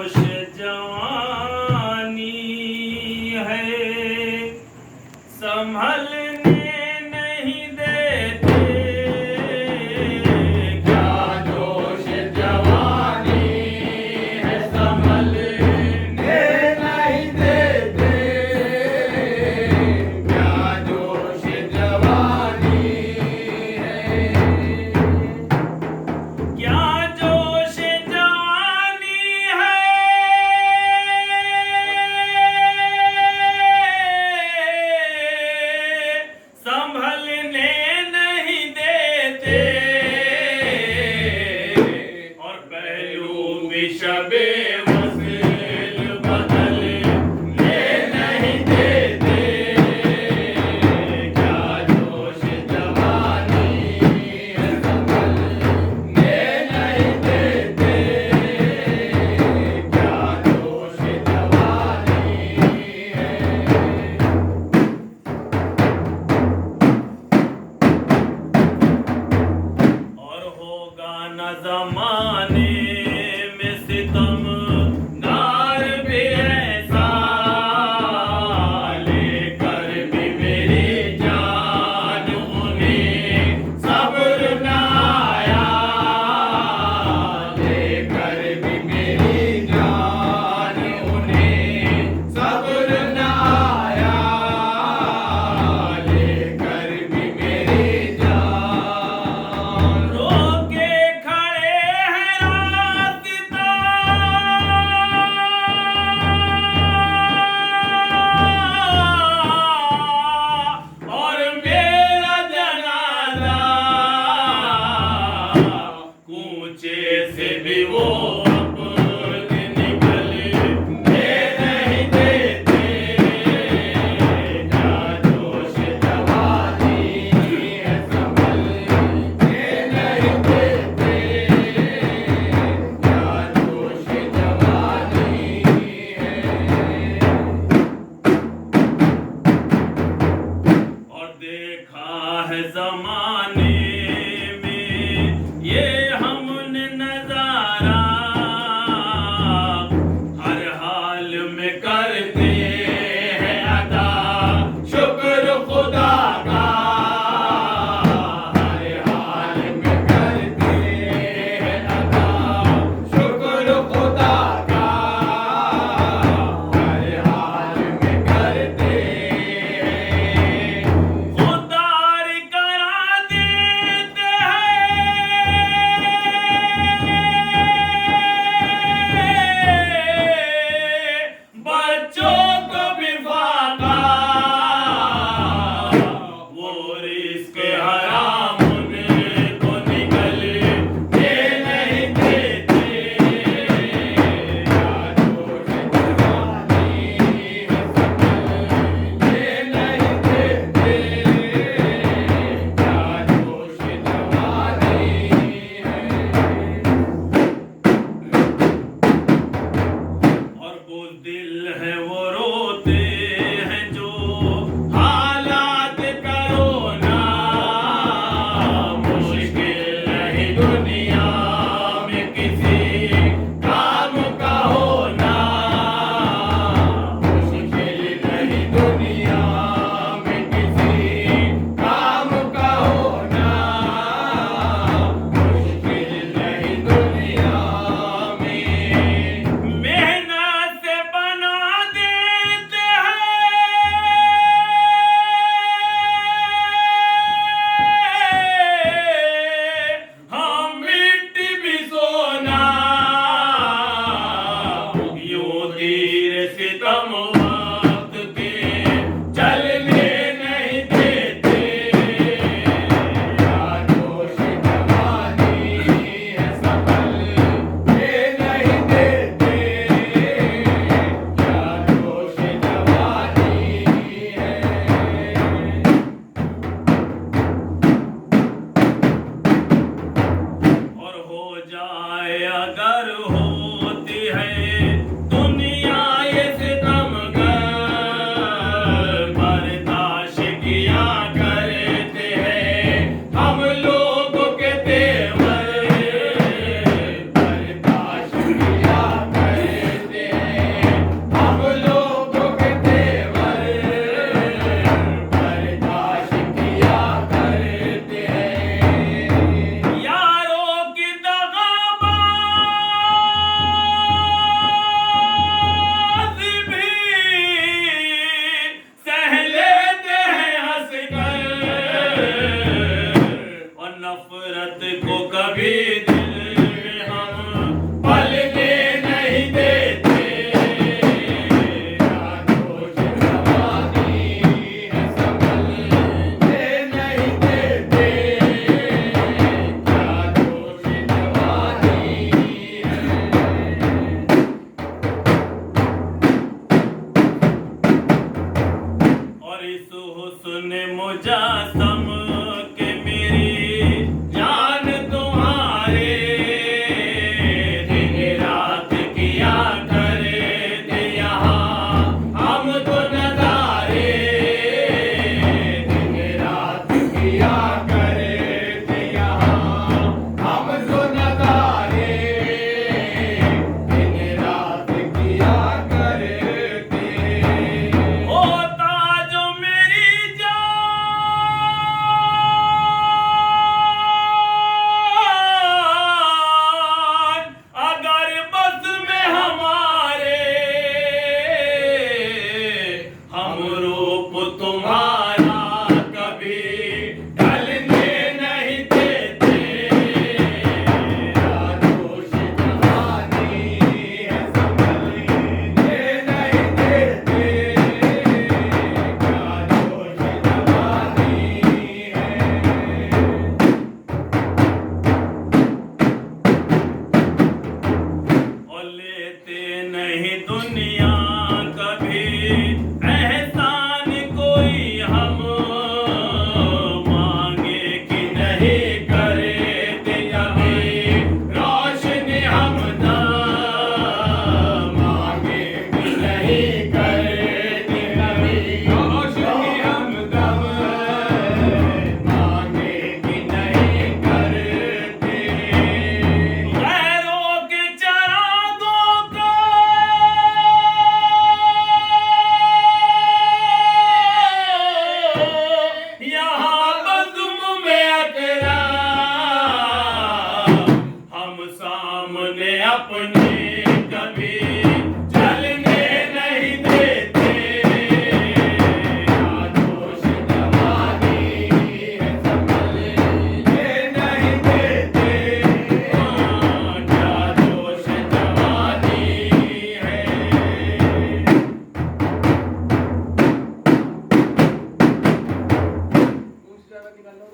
होश जवानी है संभलने नहीं देते। क्या जोश जवानी है संभलने नहीं देते। क्या जोश जवानी है। क्या जोश जवानी है संभलने नहीं देते। और पहलू भी शबे वसील बदलने नहीं देते। क्या जोश जवानी है संभलने नहीं देते। क्या जोश जवानी और होगा न जमाने में सितम गार भी ऐसा लेकर भी मेरी जान उन्हें सब्र न आया। लेकर भी मेरी जान उन्हें सब्र न आया। लेकर भी मेरी जान रोके खड़े हैं रास्ता। और मेरा जनाजा कूचे से भी वो अपने निकलने नहीं देते। क्या जोश जवानी है संभलने नहीं देते। क्या जोश जवानी है। और देखा है जमाने में ये हमने नजारा हर हाल में करते हैं अदा शुक्र खुदा का। हर हाल में करते हैं अदा शुक्र खुदा का। हर हाल में करते हैं खुदार करा देते हैं बच्चों को भी फाका। वो रिस्क हराम उनको निकलने नहीं देते। क्या जोश जवानी है संभलने नहीं देते। क्या जोश जवानी है। और बुज़दिल है वो रोते हैं जो हालात करो ना। मुश्किल नहीं दुनिया में किसी काम का होना। मुश्किल नहीं दुनिया में किसी काम का होना। मुश्किल नहीं दुनिया में मेहनत से बना दे नहीं दुनिया कभी एहसान कोई हम मांगे कि नहीं करे दिया भी रोशनी हम मांगे कि नहीं करे दिया भी रोशनी हम मांगे कि नहीं करते गैरों के चरागों को यहाँ बज़्म में अकरा हम सामने अपने कभी चलने नहीं देते जोश जवानी है संभलने नहीं देते क्या जोश जवानी है दूसरा निकालो